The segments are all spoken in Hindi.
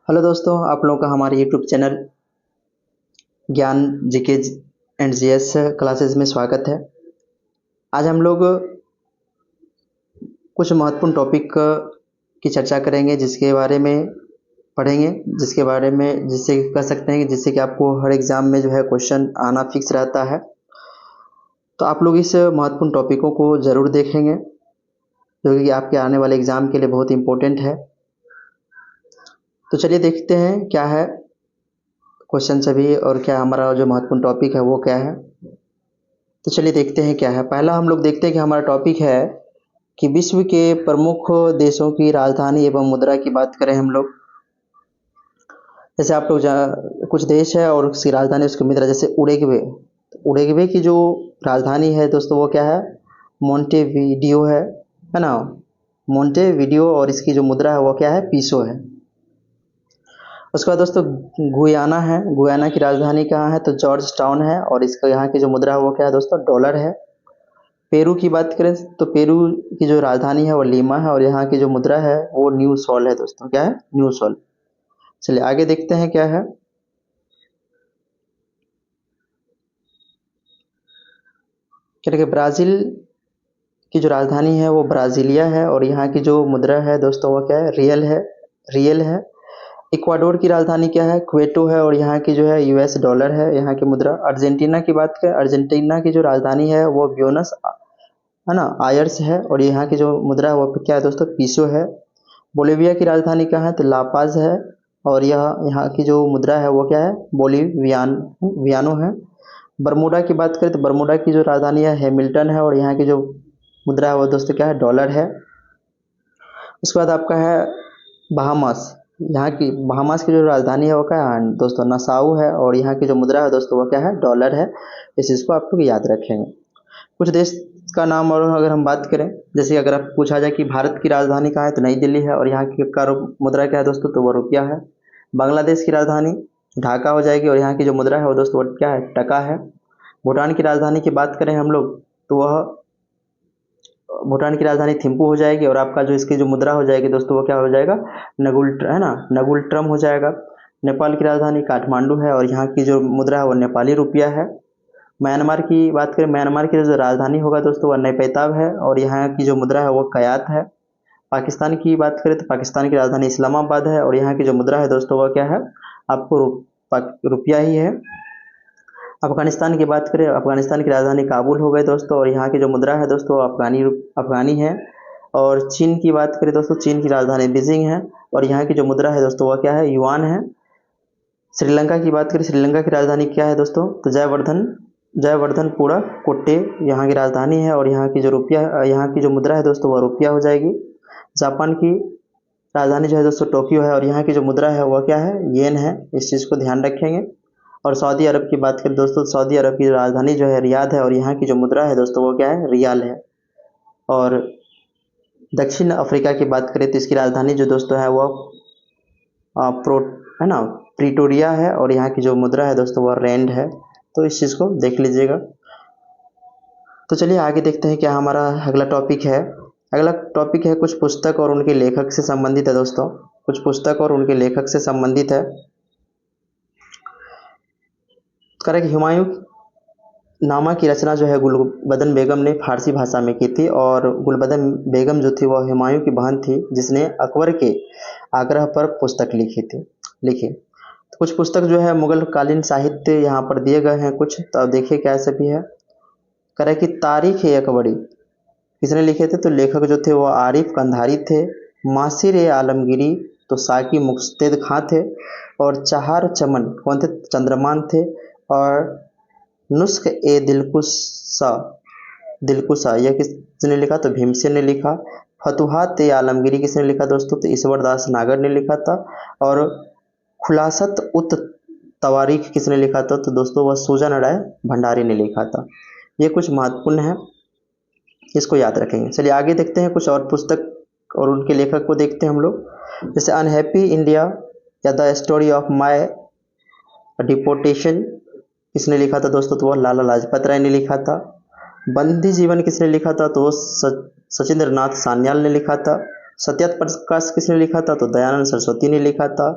हेलो दोस्तों, आप लोगों का हमारे यूट्यूब चैनल ज्ञान जीके एंड जीएस क्लासेस में स्वागत है। आज हम लोग कुछ महत्वपूर्ण टॉपिक की चर्चा करेंगे, जिसके बारे में पढ़ेंगे, जिसके बारे में जिससे कह सकते हैं कि जिससे कि आपको हर एग्ज़ाम में जो है क्वेश्चन आना फिक्स रहता है। तो आप लोग इस महत्वपूर्ण टॉपिकों को ज़रूर देखेंगे, जो कि आपके आने वाले एग्ज़ाम के लिए बहुत इम्पोर्टेंट है। तो चलिए देखते हैं क्या है क्वेश्चन सभी और क्या हमारा जो महत्वपूर्ण टॉपिक है वो क्या है। तो चलिए देखते हैं क्या है। पहला हम लोग देखते हैं कि हमारा टॉपिक है कि विश्व के प्रमुख देशों की राजधानी एवं मुद्रा की बात करें हम लोग। जैसे आप लोग कुछ देश है और उसकी राजधानी उसकी मुद्रा, जैसे उरुग्वे। उरुग्वे की जो राजधानी है दोस्तों वो क्या है? मोंटेविडियो है ना। मोंटेविडियो। और इसकी जो मुद्रा है वो क्या है? पीसो है। उसके बाद दोस्तों गुयाना है। गुयाना की राजधानी कहाँ है? तो जॉर्ज टाउन है। और इसका यहाँ की जो मुद्रा है वो क्या है दोस्तों? डॉलर है। पेरू की बात करें तो पेरू की जो राजधानी है वो लीमा है। और यहाँ की जो मुद्रा है वो न्यू सॉल है दोस्तों। क्या है? New soul. चलिए आगे देखते हैं क्या है। क्या देखिए, ब्राज़ील की जो राजधानी है वो ब्राज़ीलिया है। और यहाँ की जो मुद्रा है दोस्तों वो क्या है? रियल है। रियल है। इक्वाडोर की राजधानी क्या है? क्वेटो है। और यहाँ की जो है यूएस डॉलर है यहाँ की मुद्रा। अर्जेंटीना की बात करें, अर्जेंटीना की जो राजधानी है वो ब्यूनस है ना आयर्स है। और यहाँ की जो मुद्रा है वो क्या है दोस्तों? पीसो है। बोलिविया की राजधानी क्या है? तो लापाज है। और यह यहाँ की जो मुद्रा है वो क्या है? वियानो है। बरमूडा की बात करें तो बरमूडा की जो राजधानी है हैमिल्टन है। और यहाँ की जो मुद्रा है वो दोस्तों क्या है? डॉलर है। उसके बाद आपका है बहामास। यहाँ की बहामास की जो राजधानी है वो क्या है दोस्तों? नसाउ है। और यहाँ की जो मुद्रा है दोस्तों वो क्या है? डॉलर है। इस चीज़ को आप लोग याद रखेंगे। कुछ देश का नाम और अगर हम बात करें, जैसे अगर आप पूछा जाए कि भारत की राजधानी कहाँ है तो नई दिल्ली है। और यहाँ की का मुद्रा क्या है दोस्तों? तो वो रुपया है। बांग्लादेश की राजधानी ढाका हो जाएगी। और यहाँ की जो मुद्रा है वो दोस्तों वो क्या है? टका है। भूटान की राजधानी की बात करें हम लोग तो वह भूटान की राजधानी थिम्पू हो जाएगी। और आपका जो इसकी जो मुद्रा हो जाएगी दोस्तों वो क्या हो जाएगा? है ना, नगुल ट्रम हो जाएगा। नेपाल की राजधानी काठमांडू है। और यहाँ की जो मुद्रा है वो नेपाली रुपया है। म्यांमार की बात करें, म्यांमार की जो राजधानी होगा दोस्तों वह नैपैताब है। और यहाँ की जो मुद्रा है वो कयात है। पाकिस्तान की बात करें तो पाकिस्तान की राजधानी इस्लामाबाद है। और यहाँ की जो मुद्रा है दोस्तों वह क्या है? आपको रुपया ही है। अफगानिस्तान की बात करें, अफगानिस्तान की राजधानी काबुल हो गए दोस्तों। और यहाँ की जो मुद्रा है दोस्तों अफगानी है। और चीन की बात करें दोस्तों, चीन की राजधानी बीजिंग है। और यहाँ की जो मुद्रा है दोस्तों वह क्या है? युआन है। श्रीलंका की बात करें, श्रीलंका की राजधानी क्या है दोस्तों? तो जयवर्धनपुरा कोट्टे यहाँ की राजधानी है। और यहाँ की जो मुद्रा है दोस्तों वह रुपया हो जाएगी। जापान की राजधानी जो है दोस्तों टोक्यो है। और यहाँ की जो मुद्रा है वह क्या है? येन है। इस चीज़ को ध्यान रखेंगे। और सऊदी अरब की बात करें दोस्तों, सऊदी अरब की राजधानी जो है रियाद है। और यहाँ की जो मुद्रा है दोस्तों वो क्या है? रियाल है। और दक्षिण अफ्रीका की बात करें तो इसकी राजधानी जो दोस्तों है वह प्रो है ना प्रिटोरिया है। और यहाँ की जो मुद्रा है दोस्तों वह रैंड है। तो इस चीज़ को देख लीजिएगा। तो चलिए आगे देखते हैं क्या हमारा अगला टॉपिक है। अगला टॉपिक है कुछ पुस्तक और उनके लेखक से संबंधित है दोस्तों। कुछ पुस्तक और उनके लेखक से संबंधित है। करें कि हुमायूं नामा की रचना जो है गुलबदन बेगम ने फारसी भाषा में की थी। और गुलबदन बेगम जो थी वह हुमायूं की बहन थी, जिसने अकबर के आग्रह पर पुस्तक लिखी। तो कुछ पुस्तक जो है मुगल कालीन साहित्य यहाँ पर दिए गए हैं कुछ, तो अब देखिए कैसे भी है। करें कि तारीख अकबरी किसने लिखे थे? तो लेखक जो थे वो आरिफ कंधारी थे। मासिर आलमगीरी तो साकी मुस्तैद खां थे। और चार चमन कौन थे? चंद्रमान थे। और नुस्ख दिलकुशा यह किसने लिखा? तो भीमसेन ने लिखा। फतुहात आलमगीरी किसने लिखा दोस्तों? तो ईश्वर दास नागर ने लिखा था। और खुलासत उत तवारीख किसने लिखा था? तो दोस्तों वह सुजन राय भंडारी ने लिखा था। ये कुछ महत्वपूर्ण है, इसको याद रखेंगे। चलिए आगे देखते हैं कुछ और पुस्तक और उनके लेखक को देखते हैं हम लोग। जैसे अनहैप्पी इंडिया या the story of my deportation किसने लिखा था दोस्तों? तो वह लाला लाजपत राय ने लिखा था। बंदी जीवन किसने लिखा था? तो वो सचिंद्र नाथ सान्याल ने लिखा था। सत्यात प्रकाश किसने लिखा था? तो दयानंद सरस्वती ने लिखा था।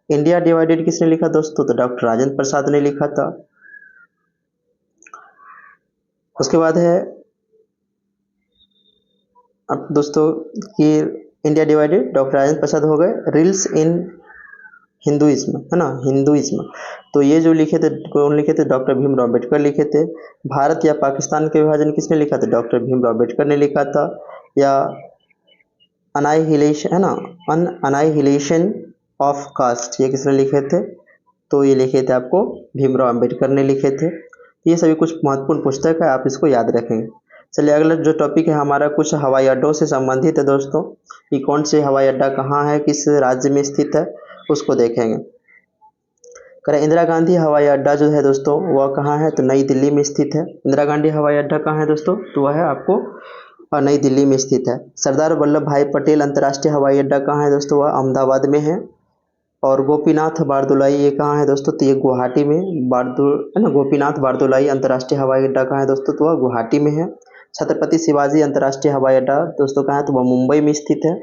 इंडिया डिवाइडेड किसने लिखा दोस्तों? तो डॉक्टर राजेंद्र प्रसाद ने लिखा था। उसके बाद है अब दोस्तों कि India divided doctor Rajendra Prasad हो गए। रिल्स इन हिंदुइज्म, है ना, हिंदुइज्म, तो ये जो लिखे थे, कौन लिखे थे? डॉक्टर भीमराव अम्बेडकर लिखे थे। भारत या पाकिस्तान के विभाजन किसने लिखा था? डॉक्टर भीमराव अम्बेडकर ने लिखा था। या अनाइहिलेशन, है ना, अनाइहिलेशन ऑफ कास्ट, ये किसने लिखे थे? तो ये लिखे थे आपको भीमराव अम्बेडकर ने लिखे थे। ये सभी कुछ महत्वपूर्ण पुस्तक है, आप इसको याद रखेंगे। चलिए अगला जो टॉपिक है हमारा कुछ हवाई अड्डों से संबंधित है दोस्तों, कि कौन से हवाई अड्डा कहाँ है, किस राज्य में स्थित है, उसको देखेंगे। करें इंदिरा गांधी हवाई अड्डा जो है दोस्तों वह कहाँ है? तो नई दिल्ली में स्थित है। इंदिरा गांधी हवाई अड्डा कहाँ है दोस्तों? तो वह है आपको नई दिल्ली में स्थित है। सरदार वल्लभ भाई पटेल अंतर्राष्ट्रीय हवाई अड्डा कहाँ है दोस्तों? वह अहमदाबाद में है। और गोपीनाथ बारदुलाई ये कहाँ है दोस्तों? तो ये गुवाहाटी में, है ना, गोपीनाथ बारदुलाई अंतर्राष्ट्रीय हवाई अड्डा कहाँ है दोस्तों? तो वह गुवाहाटी में है। छत्रपति शिवाजी अंतर्राष्ट्रीय हवाई अड्डा दोस्तों कहाँ है? तो वह मुंबई में स्थित है।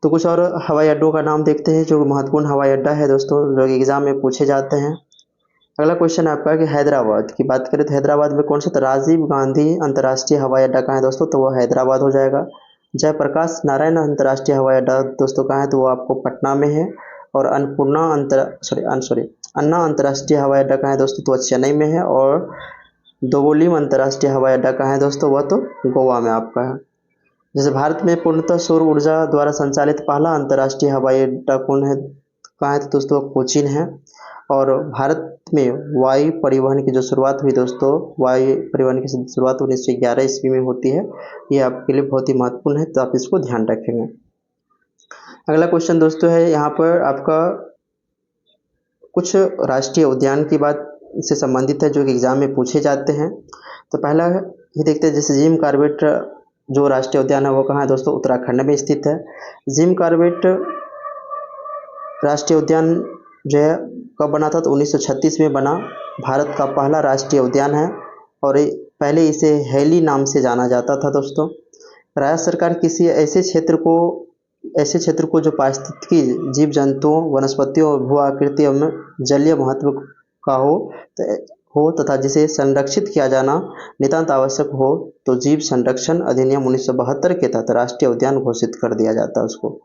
तो कुछ और हवाई अड्डों का नाम देखते हैं जो महत्वपूर्ण हवाई अड्डा है दोस्तों, जो एग्जाम में पूछे जाते हैं। अगला क्वेश्चन आपका है कि हैदराबाद की बात करें तो हैदराबाद में कौन सा? तो राजीव गांधी अंतर्राष्ट्रीय हवाई अड्डा कहाँ है दोस्तों? तो वह हैदराबाद हो जाएगा। जयप्रकाश नारायण अंतर्राष्ट्रीय हवाई अड्डा दोस्तों कहाँ है? तो वो आपको पटना में है। और अन्ना अंतर्राष्ट्रीय हवाई अड्डा कहाँ है दोस्तों? तो वह चेन्नई में है। और दोवोलिम अंतर्राष्ट्रीय हवाई अड्डा कहाँ है दोस्तों? वह तो गोवा में आपका है। जैसे भारत में पूर्णतः सौर ऊर्जा द्वारा संचालित पहला अंतर्राष्ट्रीय हवाई अड्डा कौन है, कहाँ है? तो दोस्तों कोचीन है। और भारत में वायु परिवहन की जो शुरुआत हुई दोस्तों, वायु परिवहन की शुरुआत 1911 ईस्वी में होती है। ये आपके लिए बहुत ही महत्वपूर्ण है, तो आप इसको ध्यान रखेंगे। अगला क्वेश्चन दोस्तों है यहाँ पर आपका कुछ राष्ट्रीय उद्यान की बात से संबंधित है जो कि एग्जाम में पूछे जाते हैं। तो पहला ये देखते हैं, जैसे जिम कॉर्बेट जो राष्ट्रीय उद्यान है वो कहाँ है दोस्तों? उत्तराखंड में स्थित है। जिम कॉर्बेट राष्ट्रीय उद्यान जो है कब बना था? तो 1936 में बना। भारत का पहला राष्ट्रीय उद्यान है और पहले इसे हेली नाम से जाना जाता था दोस्तों। राज्य सरकार किसी ऐसे क्षेत्र को जो पारिस्थितिकी जीव जंतुओं, वनस्पतियों, भू आकृति एवं जलीय महत्व का हो तथा जिसे संरक्षित किया जाना नितांत आवश्यक हो, तो जीव संरक्षण अधिनियम 1972 के तहत राष्ट्रीय उद्यान घोषित कर दिया जाता है उसको।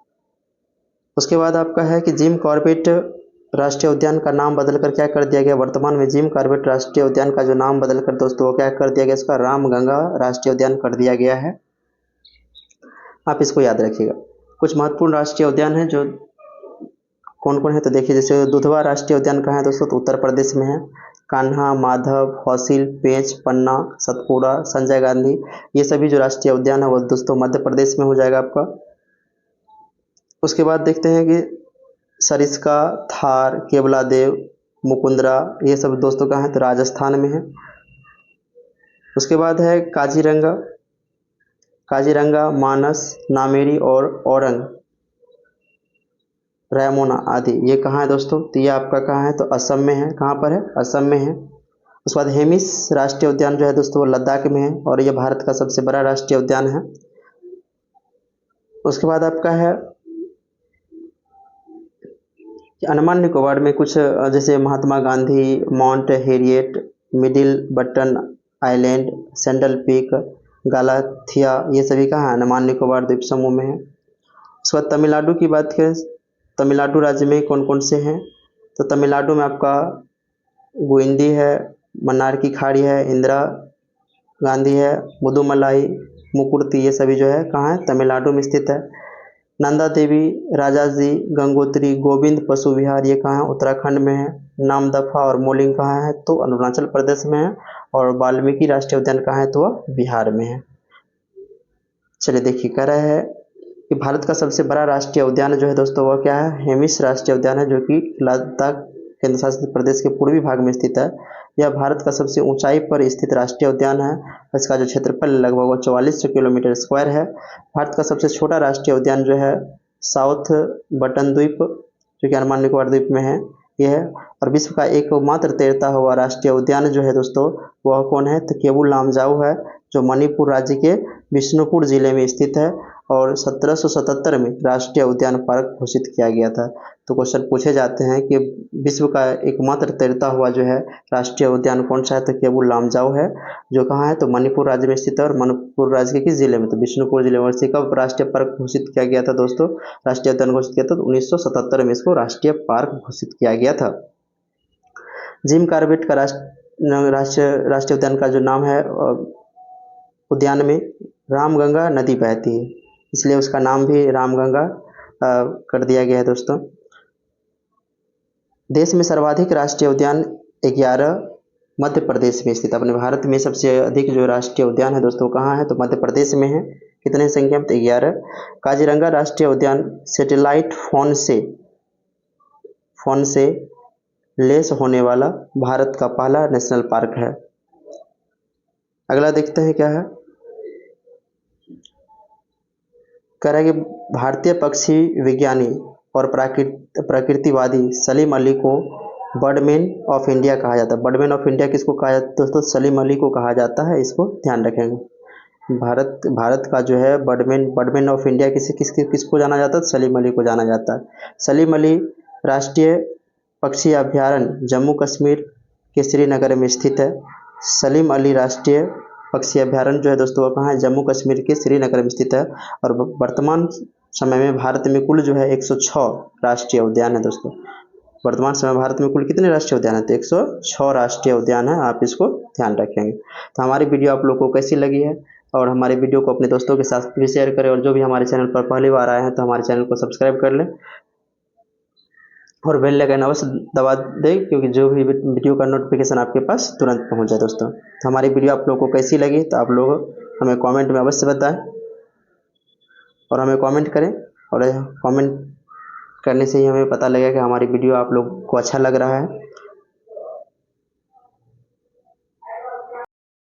उसके बाद आपका है कि जिम कॉर्बेट राष्ट्रीय उद्यान का नाम बदलकर क्या कर दिया गया? वर्तमान में जिम कॉर्बेट राष्ट्रीय उद्यान का जो नाम बदलकर दोस्तों वो क्या कर दिया गया? इसका रामगंगा राष्ट्रीय उद्यान कर दिया गया है। आप इसको याद रखिएगा। कुछ महत्वपूर्ण राष्ट्रीय उद्यान है जो कौन कौन है, तो देखिए जैसे दुधवा राष्ट्रीय उद्यान कहाँ है दोस्तों? तो उत्तर प्रदेश में है। कान्हा, माधव, फॉसिल, पेंच, पन्ना, सतपुड़ा, संजय गांधी, ये सभी जो राष्ट्रीय उद्यान है वो दोस्तों मध्य प्रदेश में हो जाएगा आपका। उसके बाद देखते हैं कि सरिस्का, थार, केवलादेव, मुकुंदरा, ये सब दोस्तों कहाँ है? तो राजस्थान में है। उसके बाद है काजीरंगा, मानस, नामेरी और औरंग, रायमोना आदि, ये कहाँ है दोस्तों? तो ये आपका कहाँ है? तो असम में है। कहाँ पर है? असम में है। उसके बाद हेमिस राष्ट्रीय उद्यान जो है दोस्तों वो लद्दाख में है और ये भारत का सबसे बड़ा राष्ट्रीय उद्यान है। उसके बाद आपका है कि अंडमान निकोबार में कुछ जैसे Mahatma Gandhi, Mount Harriet, Middle Button Island, Sandal Peak, Galathea, ये सभी कहाँ है? अंडमान निकोबार द्वीप समूह में है। उसके बाद तमिलनाडु की बात करें, तमिलनाडु राज्य में कौन कौन से हैं? तो तमिलनाडु में आपका गुइंदी है, मन्नार की खाड़ी है, इंदिरा गांधी है, मुदुमलाई, मुकुर्ती, ये सभी जो है कहाँ है? तमिलनाडु में स्थित है। नंदा देवी, राजाजी, गंगोत्री, गोविंद पशु विहार, ये कहाँ है? उत्तराखंड में है। नामदफा और मोलिंग कहाँ है? तो अरुणाचल प्रदेश में है। और वाल्मीकि राष्ट्रीय उद्यान कहाँ है? तो वह बिहार में है। चलिए देखिए कह रहा है कि भारत का सबसे बड़ा राष्ट्रीय उद्यान जो है दोस्तों वह क्या है? हेमिस राष्ट्रीय उद्यान है, जो कि लद्दाख केंद्र शासित प्रदेश के पूर्वी भाग में स्थित है। यह भारत का सबसे ऊंचाई पर स्थित राष्ट्रीय उद्यान है। इसका जो क्षेत्रफल लगभग 4400 किलोमीटर स्क्वायर है। भारत का सबसे छोटा राष्ट्रीय उद्यान जो है साउथ बटन द्वीप, जो कि अंडमान निकोबार द्वीप में है, यह है। और विश्व का एकमात्र तैरता हुआ राष्ट्रीय उद्यान जो है दोस्तों वह कौन है? तो केवुल लामजाऊ है, जो मणिपुर राज्य के बिष्णुपुर जिले में स्थित है। और 1777 में राष्ट्रीय उद्यान पार्क घोषित किया गया था। तो क्वेश्चन पूछे जाते हैं कि विश्व का एकमात्र तैरता हुआ जो है राष्ट्रीय उद्यान कौन सा है, तो केवल लामजाओ है, जो कहाँ है तो मणिपुर राज्य में स्थित है। और मणिपुर राज्य के किस जिले में, तो बिष्णुपुर जिले में। और इसे कब राष्ट्रीय पार्क घोषित किया गया था दोस्तों, राष्ट्रीय उद्यान घोषित किया था तो 1977 में इसको राष्ट्रीय पार्क घोषित किया गया था। जिम कॉर्बेट का राष्ट्रीय उद्यान का जो नाम है, उद्यान में रामगंगा नदी बहती है, इसलिए उसका नाम भी रामगंगा कर दिया गया है दोस्तों। देश में सर्वाधिक राष्ट्रीय उद्यान 11 मध्य प्रदेश में स्थित। अपने भारत में सबसे अधिक जो राष्ट्रीय उद्यान है दोस्तों कहाँ है, तो मध्य प्रदेश में है। कितने संख्या में, तो 11। काजीरंगा राष्ट्रीय उद्यान सैटेलाइट फोन से लेस होने वाला भारत का पहला नेशनल पार्क है। अगला देखते हैं क्या है, कह रहा है कि भारतीय पक्षी विज्ञानी और प्रकृतिवादी सलीम अली को बर्डमैन ऑफ इंडिया कहा जाता है। बर्डमैन ऑफ इंडिया किसको कहा जाता है दोस्तों, सलीम अली को कहा जाता है, इसको ध्यान रखेंगे। भारत का जो है बर्डमैन ऑफ इंडिया किसको जाना जाता है, सलीम अली को जाना जाता है। सलीम अली राष्ट्रीय पक्षी अभ्यारण्य जम्मू कश्मीर के श्रीनगर में स्थित है। सलीम अली राष्ट्रीय पक्षी अभ्यारण्य जो है दोस्तों वो कहाँ है, जम्मू कश्मीर के श्रीनगर में स्थित है। और वर्तमान समय में भारत में कुल जो है 106 राष्ट्रीय उद्यान है दोस्तों। वर्तमान समय भारत में कुल कितने राष्ट्रीय उद्यान है, तो 106 राष्ट्रीय उद्यान है, आप इसको ध्यान रखेंगे। तो हमारी वीडियो आप लोगों को कैसी लगी है, और हमारे वीडियो को अपने दोस्तों के साथ भी शेयर करें, और जो भी हमारे चैनल पर पहली बार आए हैं तो हमारे चैनल को सब्सक्राइब कर लें और बेल आइकन अवश्य दबा दें, क्योंकि जो भी वीडियो का नोटिफिकेशन आपके पास तुरंत पहुंच जाए दोस्तों। तो हमारी वीडियो आप लोगों को कैसी लगी तो आप लोग हमें कमेंट में अवश्य बताएं, और हमें कमेंट करें, और कमेंट करने से ही हमें पता लगेगा कि हमारी वीडियो आप लोग को अच्छा लग रहा है।